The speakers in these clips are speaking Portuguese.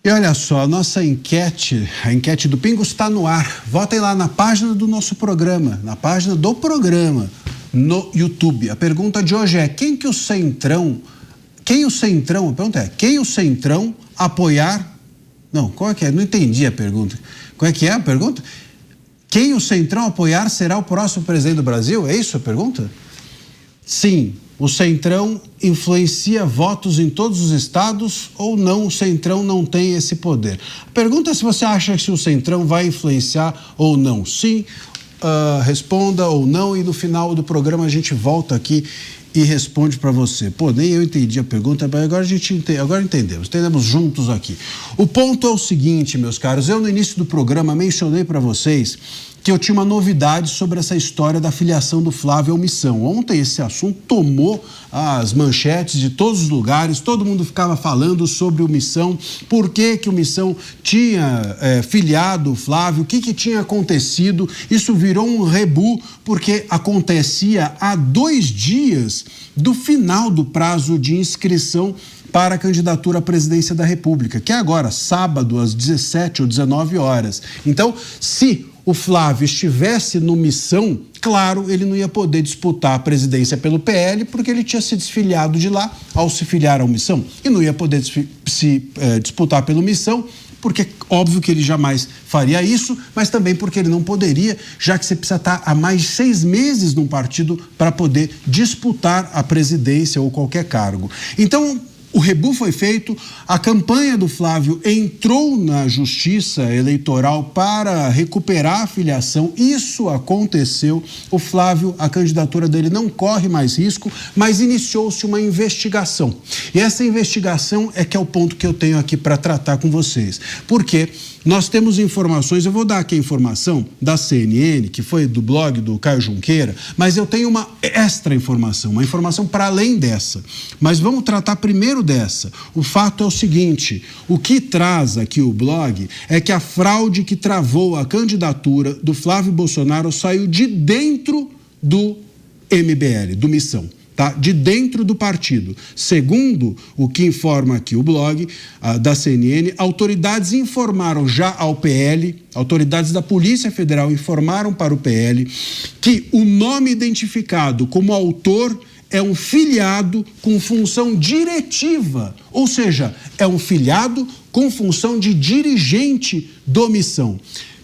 E olha só, a nossa enquete, a enquete do Pingo está no ar. Votem lá na página do nosso programa, na página do programa, no YouTube. A pergunta de hoje é: a pergunta é, quem o Centrão apoiar... Não, qual é que é? Não entendi a pergunta. Qual é que é a pergunta? Quem o Centrão apoiar será o próximo presidente do Brasil? É isso a pergunta? Sim. O Centrão influencia votos em todos os estados ou não? O Centrão não tem esse poder. A pergunta é se você acha que o Centrão vai influenciar ou não. Sim, responda ou não, e no final do programa a gente volta aqui e responde para você. Pô, nem eu entendi a pergunta, mas agora entendemos juntos aqui. O ponto é o seguinte, meus caros, eu no início do programa mencionei para vocês que eu tinha uma novidade sobre essa história da filiação do Flávio à omissão. Ontem esse assunto tomou as manchetes de todos os lugares, todo mundo ficava falando sobre o Missão, por que o Missão tinha filiado o Flávio, o que tinha acontecido. Isso virou um rebu, porque acontecia há 2 dias do final do prazo de inscrição para a candidatura à presidência da República, que é agora, sábado, às 17 ou 19 horas. Então, se o Flávio estivesse no Missão, claro, ele não ia poder disputar a presidência pelo PL, porque ele tinha se desfiliado de lá ao se filiar ao Missão, e não ia poder disputar pelo Missão, porque óbvio que ele jamais faria isso, mas também porque ele não poderia, já que você precisa estar há mais de 6 meses num partido para poder disputar a presidência ou qualquer cargo. Então, o rebu foi feito, a campanha do Flávio entrou na Justiça Eleitoral para recuperar a filiação. Isso aconteceu. O Flávio, a candidatura dele não corre mais risco, mas iniciou-se uma investigação. E essa investigação é que é o ponto que eu tenho aqui para tratar com vocês. Porque nós temos informações, eu vou dar aqui a informação da CNN, que foi do blog do Caio Junqueira, mas eu tenho uma extra informação, uma informação para além dessa. Mas vamos tratar primeiro dessa. O fato é o seguinte: o que traz aqui o blog é que a fraude que travou a candidatura do Flávio Bolsonaro saiu de dentro do MBL, do Missão. Tá? De dentro do partido. Segundo o que informa aqui o blog da CNN, autoridades informaram já ao PL, autoridades da Polícia Federal informaram para o PL que o nome identificado como autor é um filiado com função diretiva, ou seja, é um filiado com função de dirigente do Missão.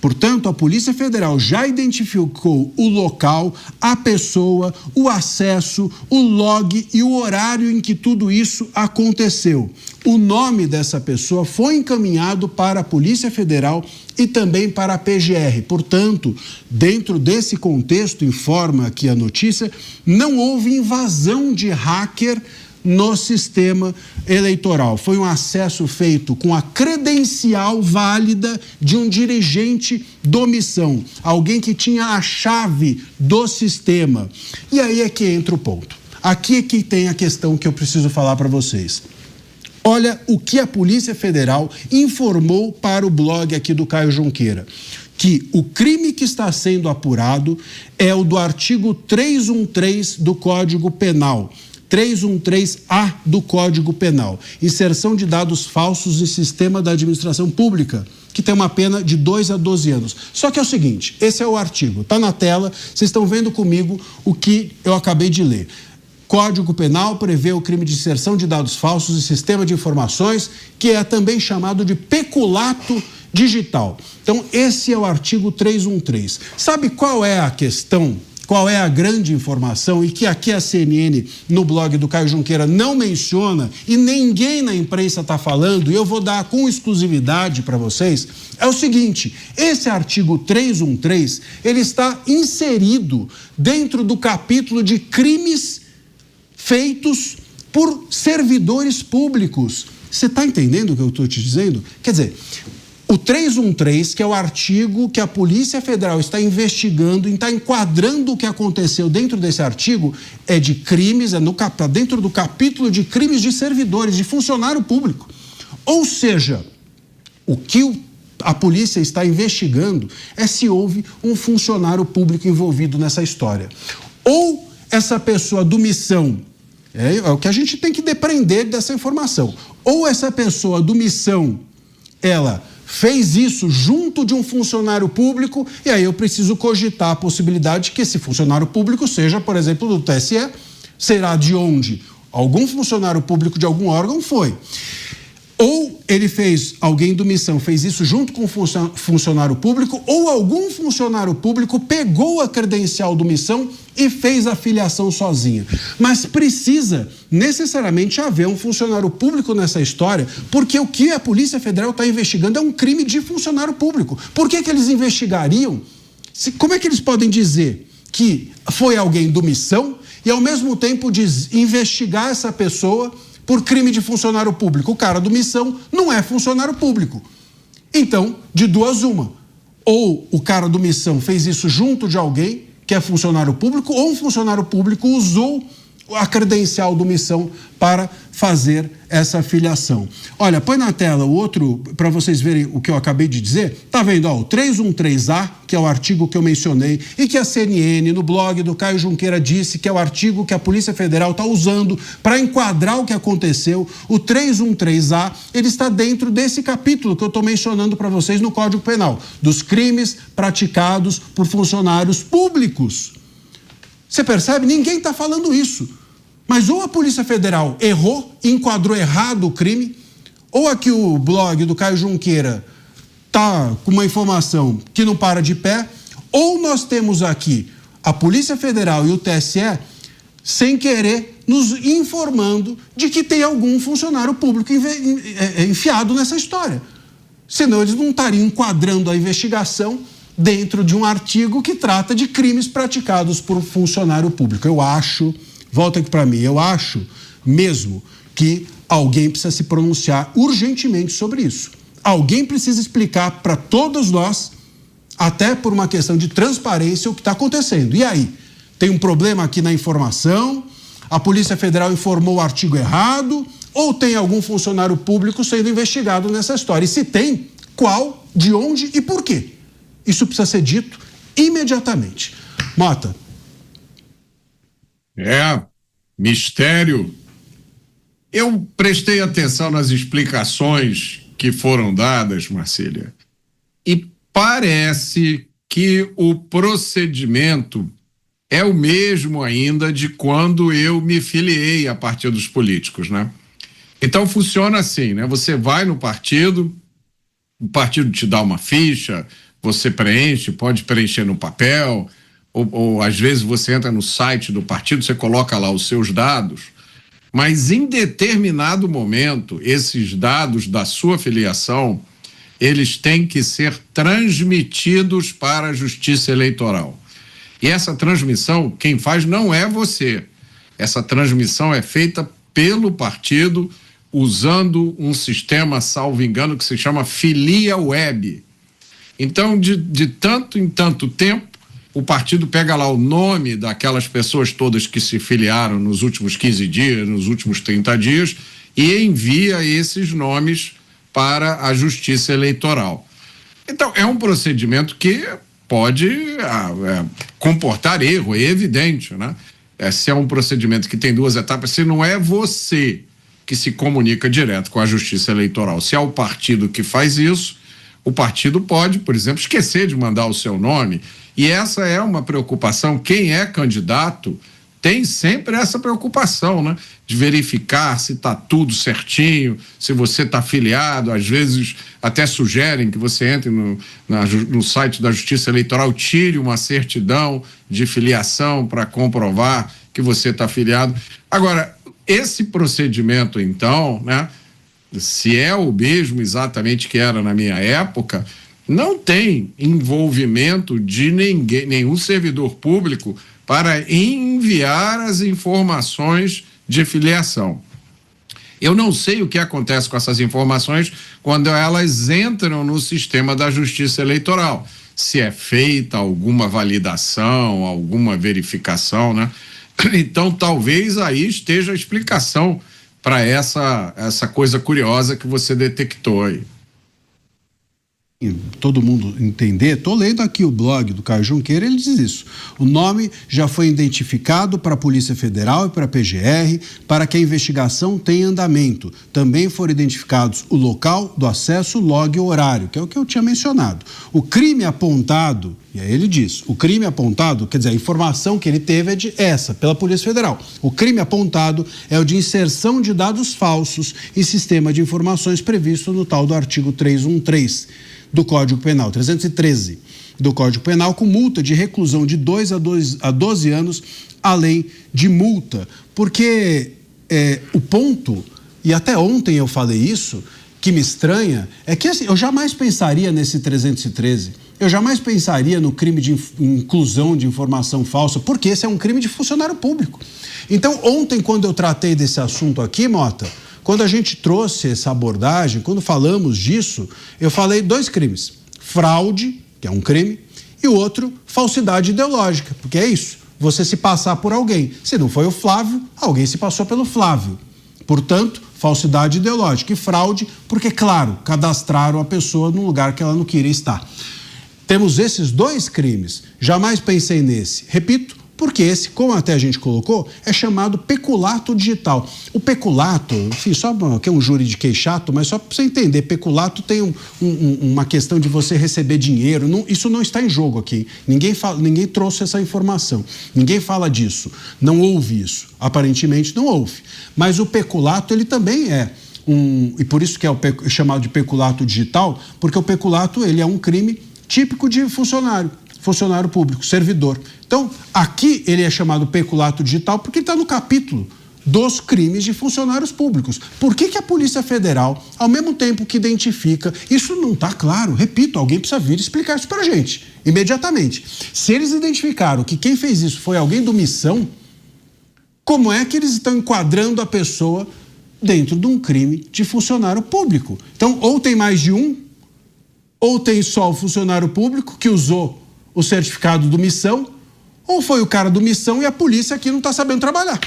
Portanto, a Polícia Federal já identificou o local, a pessoa, o acesso, o log e o horário em que tudo isso aconteceu. O nome dessa pessoa foi encaminhado para a Polícia Federal e também para a PGR. Portanto, dentro desse contexto, informa aqui a notícia, não houve invasão de hacker no sistema eleitoral. Foi um acesso feito com a credencial válida de um dirigente do Missão, alguém que tinha a chave do sistema. E aí é que entra o ponto. Aqui é que tem a questão que eu preciso falar para vocês. Olha o que a Polícia Federal informou para o blog aqui do Caio Junqueira, que o crime que está sendo apurado é o do artigo 313 do Código Penal, 313-A do Código Penal, inserção de dados falsos em sistema da administração pública, que tem uma pena de 2 a 12 anos. Só que é o seguinte, esse é o artigo, está na tela, vocês estão vendo comigo o que eu acabei de ler. Código Penal prevê o crime de inserção de dados falsos em sistema de informações, que é também chamado de peculato digital. Então, esse é o artigo 313. Sabe qual é a questão? Qual é a grande informação e que aqui a CNN, no blog do Caio Junqueira, não menciona e ninguém na imprensa está falando, e eu vou dar com exclusividade para vocês, é o seguinte: esse artigo 313, ele está inserido dentro do capítulo de crimes feitos por servidores públicos. Você está entendendo o que eu estou te dizendo? Quer dizer, o 313, que é o artigo que a Polícia Federal está investigando e está enquadrando o que aconteceu dentro desse artigo, é de crimes, dentro do capítulo de crimes de servidores, de funcionário público. Ou seja, o que a polícia está investigando é se houve um funcionário público envolvido nessa história. Ou essa pessoa do Missão, é o que a gente tem que depreender dessa informação, ou essa pessoa do Missão ela fez isso junto de um funcionário público, e aí eu preciso cogitar a possibilidade de que esse funcionário público seja, por exemplo, do TSE, será de onde algum funcionário público de algum órgão foi. Ou ele fez, alguém do Missão fez isso junto com um funcionário público, ou algum funcionário público pegou a credencial do Missão e fez a filiação sozinha. Mas precisa necessariamente haver um funcionário público nessa história, porque o que a Polícia Federal está investigando é um crime de funcionário público. Por que eles investigariam? Como é que eles podem dizer que foi alguém do Missão e ao mesmo tempo investigar essa pessoa por crime de funcionário público? O cara do Missão não é funcionário público. Então, de duas uma. Ou o cara do Missão fez isso junto de alguém que é funcionário público, ou um funcionário público usou a credencial do Missão para fazer essa filiação. Olha, põe na tela o outro, para vocês verem o que eu acabei de dizer. Tá vendo? Ó, o 313A, que é o artigo que eu mencionei, e que a CNN, no blog do Caio Junqueira, disse que é o artigo que a Polícia Federal está usando para enquadrar o que aconteceu. O 313A, ele está dentro desse capítulo que eu estou mencionando para vocês no Código Penal, dos crimes praticados por funcionários públicos. Você percebe? Ninguém está falando isso. Mas ou a Polícia Federal errou, enquadrou errado o crime, ou aqui o blog do Caio Junqueira está com uma informação que não para de pé, ou nós temos aqui a Polícia Federal e o TSE sem querer nos informando de que tem algum funcionário público enfiado nessa história. Senão eles não estariam enquadrando a investigação dentro de um artigo que trata de crimes praticados por um funcionário público. Eu acho, volta aqui para mim, eu acho mesmo que alguém precisa se pronunciar urgentemente sobre isso. Alguém precisa explicar para todos nós, até por uma questão de transparência, o que está acontecendo. E aí? Tem um problema aqui na informação? A Polícia Federal informou o artigo errado? Ou tem algum funcionário público sendo investigado nessa história? E se tem, qual, de onde e por quê? Isso precisa ser dito imediatamente. Mota. Mistério. Eu prestei atenção nas explicações que foram dadas, Marcília, e parece que o procedimento é o mesmo ainda de quando eu me filiei a partidos políticos, né? Então funciona assim, né? Você vai no partido, o partido te dá uma ficha, você preenche, pode preencher no papel, ou às vezes você entra no site do partido, você coloca lá os seus dados, mas em determinado momento, esses dados da sua filiação, eles têm que ser transmitidos para a Justiça Eleitoral. E essa transmissão, quem faz não é você. Essa transmissão é feita pelo partido usando um sistema, salvo engano, que se chama Filia Web. Então, de tanto em tanto tempo, o partido pega lá o nome daquelas pessoas todas que se filiaram nos últimos 15 dias, nos últimos 30 dias, e envia esses nomes para a Justiça Eleitoral. Então, é um procedimento que pode comportar erro, é evidente, né? Se é um procedimento que tem duas etapas, se não é você que se comunica direto com a Justiça Eleitoral, se é o partido que faz isso, o partido pode, por exemplo, esquecer de mandar o seu nome, e essa é uma preocupação. Quem é candidato tem sempre essa preocupação, né? De verificar se está tudo certinho, se você está filiado. Às vezes até sugerem que você entre no site da Justiça Eleitoral, tire uma certidão de filiação para comprovar que você está filiado. Agora, esse procedimento, então, né? Se é o mesmo exatamente que era na minha época, não tem envolvimento de nenhum servidor público para enviar as informações de filiação. Eu não sei o que acontece com essas informações quando elas entram no sistema da Justiça Eleitoral. Se é feita alguma validação, alguma verificação, né? Então, talvez aí esteja a explicação para essa coisa curiosa que você detectou aí. todo mundo entender, estou lendo aqui o blog do Caio Junqueira, ele diz isso. O nome já foi identificado para a Polícia Federal e para a PGR para que a investigação tenha andamento. Também foram identificados o local do acesso, log e horário, que é o que eu tinha mencionado. O crime apontado, e aí ele diz, o crime apontado, quer dizer, a informação que ele teve é pela Polícia Federal. O crime apontado é o de inserção de dados falsos em sistema de informações previsto no tal do artigo 313 do Código Penal, 313 do Código Penal, com multa de reclusão de 2 a 12 anos, além de multa. Porque o ponto, e até ontem eu falei isso, que me estranha, é que assim, eu jamais pensaria nesse 313, eu jamais pensaria no crime de inclusão de informação falsa, porque esse é um crime de funcionário público. Então, ontem, quando eu tratei desse assunto aqui, Mota, quando a gente trouxe essa abordagem, quando falamos disso, eu falei 2 crimes. Fraude, que é um crime, e o outro, falsidade ideológica, porque é isso, você se passar por alguém. Se não foi o Flávio, alguém se passou pelo Flávio. Portanto, falsidade ideológica e fraude, porque, claro, cadastraram a pessoa num lugar que ela não queria estar. Temos esses 2 crimes. Jamais pensei nesse. Repito, porque esse, como até a gente colocou, é chamado peculato digital. O peculato, enfim, só que é um juridiquês chato, mas só para você entender, peculato tem uma questão de você receber dinheiro, isso não está em jogo aqui. Ninguém trouxe essa informação, ninguém fala disso, não houve isso, aparentemente não houve. Mas o peculato, ele também é e por isso que é chamado de peculato digital, porque o peculato, ele é um crime típico de funcionário público, servidor. Então, aqui ele é chamado peculato digital porque está no capítulo dos crimes de funcionários públicos. Por que a Polícia Federal, ao mesmo tempo que identifica, isso não está claro, repito, alguém precisa vir explicar isso para a gente, imediatamente. Se eles identificaram que quem fez isso foi alguém do Missão, como é que eles estão enquadrando a pessoa dentro de um crime de funcionário público? Então, ou tem mais de um, ou tem só o funcionário público que usou o certificado do Missão, ou foi o cara do Missão e a polícia aqui não está sabendo trabalhar.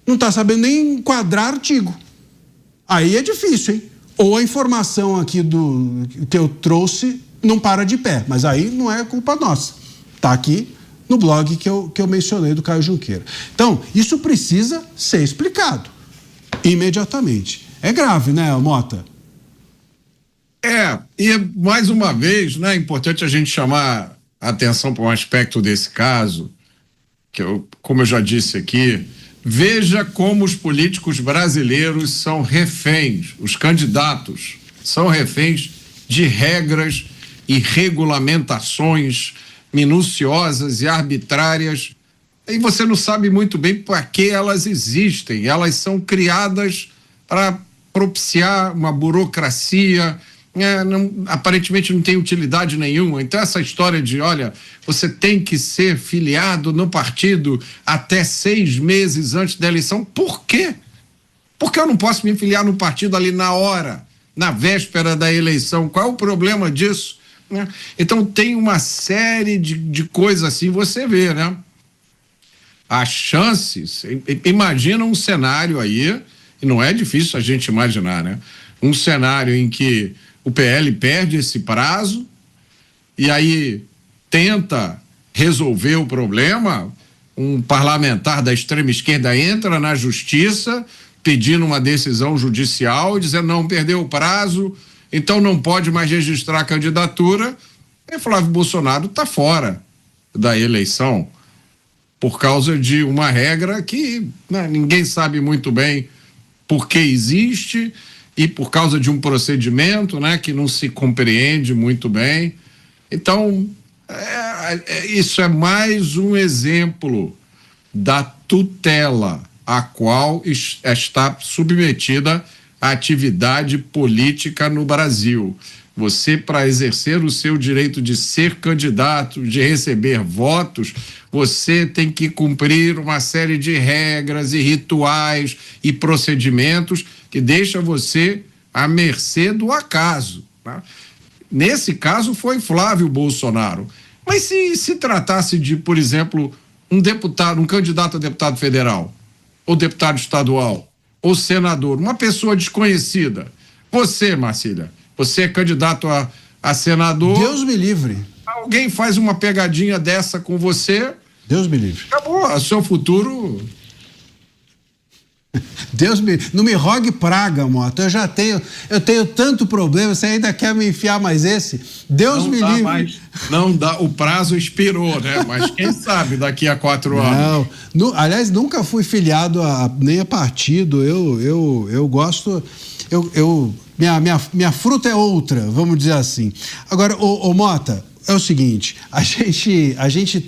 Não está sabendo nem enquadrar artigo. Aí é difícil, hein? Ou a informação aqui que eu trouxe não para de pé, mas aí não é culpa nossa. Está aqui no blog que eu mencionei do Caio Junqueira. Então, isso precisa ser explicado imediatamente. É grave, né, Mota? E mais uma vez, né, é importante a gente chamar a atenção para um aspecto desse caso, que como eu já disse aqui, veja como os políticos brasileiros são reféns, os candidatos são reféns de regras e regulamentações minuciosas e arbitrárias, e você não sabe muito bem para que elas existem. Elas são criadas para propiciar uma burocracia, aparentemente não tem utilidade nenhuma. Então essa história de, olha, você tem que ser filiado no partido até 6 meses antes da eleição. Por quê? Porque eu não posso me filiar no partido ali na hora, na véspera da eleição. Qual é o problema disso? Então tem uma série de coisas assim, você vê, né? As chances, imagina um cenário aí, e não é difícil a gente imaginar, né? Um cenário em que o PL perde esse prazo e aí tenta resolver o problema, um parlamentar da extrema esquerda entra na justiça pedindo uma decisão judicial, dizendo não, perdeu o prazo, então não pode mais registrar a candidatura, e Flávio Bolsonaro está fora da eleição por causa de uma regra que, né, ninguém sabe muito bem por que existe, e por causa de um procedimento, né, que não se compreende muito bem. Então, isso é mais um exemplo da tutela a qual está submetida a atividade política no Brasil. Você, para exercer o seu direito de ser candidato, de receber votos, você tem que cumprir uma série de regras e rituais e procedimentos que deixa você à mercê do acaso, tá? Nesse caso foi Flávio Bolsonaro. Mas se tratasse de, por exemplo, um candidato a deputado federal, ou deputado estadual, ou senador, uma pessoa desconhecida, você, Marcília, você é candidato a senador. Deus me livre. Alguém faz uma pegadinha dessa com você. Deus me livre. Acabou, o seu futuro. Não me rogue praga, Mota. Eu tenho tanto problema, você ainda quer me enfiar mais esse? Deus me livre. Não dá, o prazo expirou, né? Mas quem sabe daqui a 4 anos. Aliás, nunca fui filiado nem a partido. Eu gosto. Minha fruta é outra, vamos dizer assim. Agora, ô Mota, é o seguinte,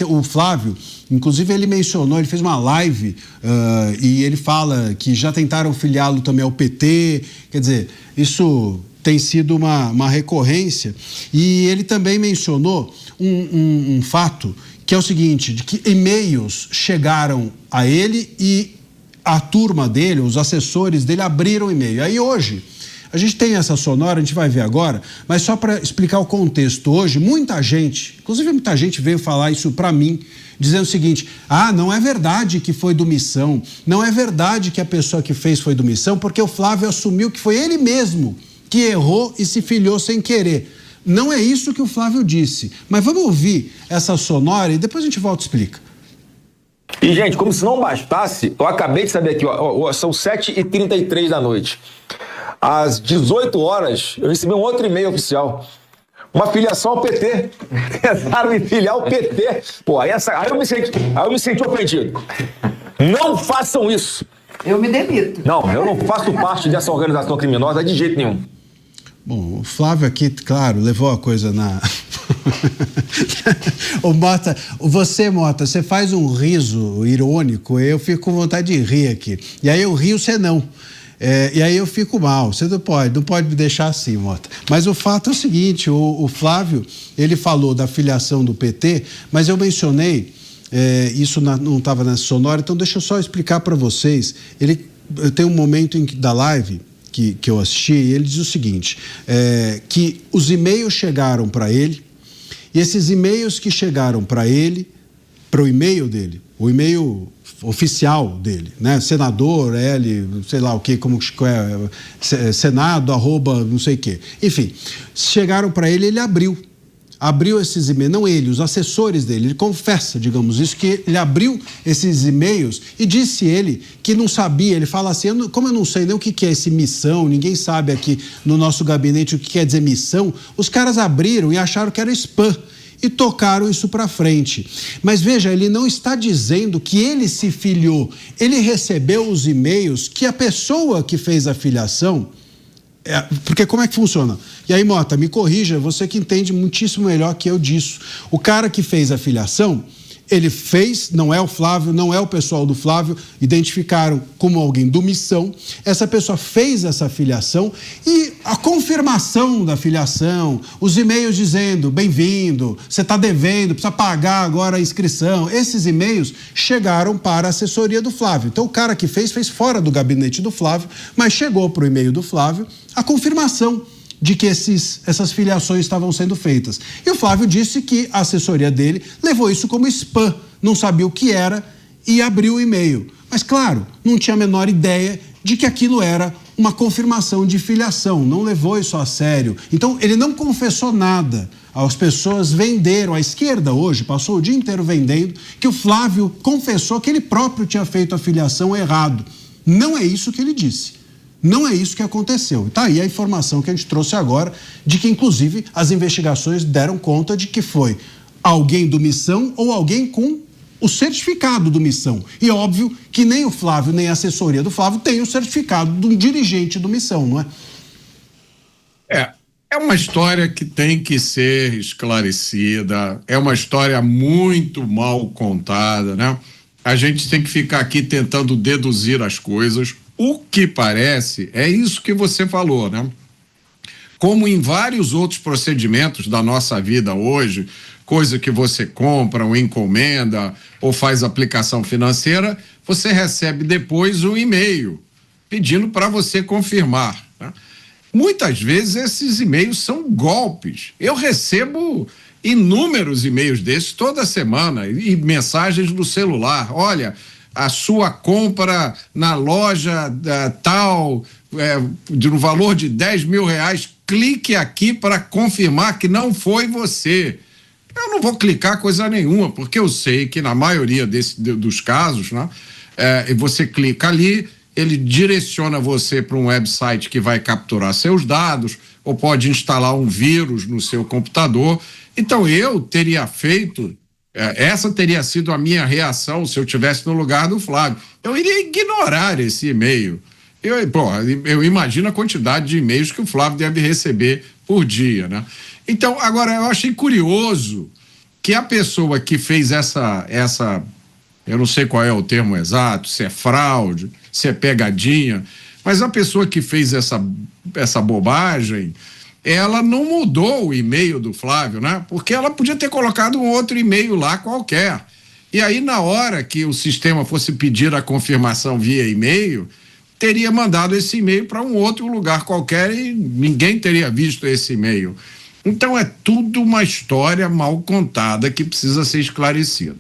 o Flávio, inclusive ele mencionou, ele fez uma live e ele fala que já tentaram filiá-lo também ao PT, quer dizer, isso tem sido uma recorrência, e ele também mencionou um fato, que é o seguinte, de que e-mails chegaram a ele e a turma dele, os assessores dele abriram o e-mail. Aí hoje, a gente tem essa sonora, a gente vai ver agora, mas só para explicar o contexto, hoje muita gente, inclusive muita gente veio falar isso para mim, dizendo o seguinte: não é verdade que foi do Missão, não é verdade que a pessoa que fez foi do Missão, porque o Flávio assumiu que foi ele mesmo que errou e se filiou sem querer. Não é isso que o Flávio disse, mas vamos ouvir essa sonora e depois a gente volta e explica. E, gente, como se não bastasse, eu acabei de saber aqui, são 7h33 da noite. Às 18 horas, eu recebi um outro e-mail oficial. Uma filiação ao PT. Tentaram me filiar ao PT. Pô, aí eu me senti ofendido. Não façam isso. Eu me demito. Não, eu não faço parte dessa organização criminosa de jeito nenhum. Bom, o Flávio aqui, claro, levou a coisa na... Ô, Mota, você faz um riso irônico, eu fico com vontade de rir aqui. E aí eu rio, você não. E aí eu fico mal, você não pode me deixar assim, Mota. Mas o fato é o seguinte, o Flávio, ele falou da filiação do PT, mas eu mencionei, isso não estava nessa sonora, então deixa eu só explicar para vocês. Tem um momento da live que eu assisti, e ele diz o seguinte, que os e-mails chegaram para ele, e esses e-mails que chegaram para ele, para o e-mail dele, o e-mail oficial dele, né? Senador, sei lá o que, como é, Senado, @ não sei o que. Enfim, chegaram para ele, ele abriu esses e-mails, não ele, os assessores dele, ele confessa, digamos isso, que ele abriu esses e-mails e disse ele que não sabia, ele fala assim, como eu não sei nem o que é esse missão, ninguém sabe aqui no nosso gabinete o que quer dizer missão, os caras abriram e acharam que era spam e tocaram isso para frente. Mas veja, ele não está dizendo que ele se filiou, ele recebeu os e-mails que a pessoa que fez a filiação, porque como é que funciona? E aí, Mota, me corrija, você que entende muitíssimo melhor que eu disso. O cara que fez a filiação, ele fez, não é o Flávio, não é o pessoal do Flávio, identificaram como alguém do Missão, essa pessoa fez essa filiação e a confirmação da filiação, os e-mails dizendo, bem-vindo, você está devendo, precisa pagar agora a inscrição, esses e-mails chegaram para a assessoria do Flávio. Então o cara que fez fora do gabinete do Flávio, mas chegou para o e-mail do Flávio a confirmação de que essas filiações estavam sendo feitas. E o Flávio disse que a assessoria dele levou isso como spam, não sabia o que era e abriu o e-mail. Mas, claro, não tinha a menor ideia de que aquilo era uma confirmação de filiação, não levou isso a sério. Então, ele não confessou nada. As pessoas venderam, a esquerda hoje passou o dia inteiro vendendo que o Flávio confessou que ele próprio tinha feito a filiação errado. Não é isso que ele disse. Não é isso que aconteceu. Está aí a informação que a gente trouxe agora, de que, inclusive, as investigações deram conta de que foi alguém do Missão ou alguém com o certificado do Missão. E óbvio que nem o Flávio, nem a assessoria do Flávio tem o certificado de um dirigente do Missão, não é? É uma história que tem que ser esclarecida, é uma história muito mal contada, né? A gente tem que ficar aqui tentando deduzir as coisas. O que parece é isso que você falou, né? Como em vários outros procedimentos da nossa vida hoje, coisa que você compra ou encomenda ou faz aplicação financeira, você recebe depois um e-mail pedindo para você confirmar, né? Muitas vezes esses e-mails são golpes. Eu recebo inúmeros e-mails desses toda semana e mensagens no celular. Olha, a sua compra na loja tal, de um valor de R$10 mil, clique aqui para confirmar que não foi você. Eu não vou clicar coisa nenhuma, porque eu sei que na maioria dos casos, né, você clica ali, ele direciona você para um website que vai capturar seus dados, ou pode instalar um vírus no seu computador. Então eu teria feito, essa teria sido a minha reação se eu estivesse no lugar do Flávio. Eu iria ignorar esse e-mail. Eu imagino a quantidade de e-mails que o Flávio deve receber por dia, né? Então, agora, eu achei curioso que a pessoa que fez essa, eu não sei qual é o termo exato, se é fraude, se é pegadinha, mas a pessoa que fez essa bobagem, ela não mudou o e-mail do Flávio, né? Porque ela podia ter colocado um outro e-mail lá qualquer. E aí, na hora que o sistema fosse pedir a confirmação via e-mail, teria mandado esse e-mail para um outro lugar qualquer e ninguém teria visto esse e-mail. Então é tudo uma história mal contada que precisa ser esclarecida.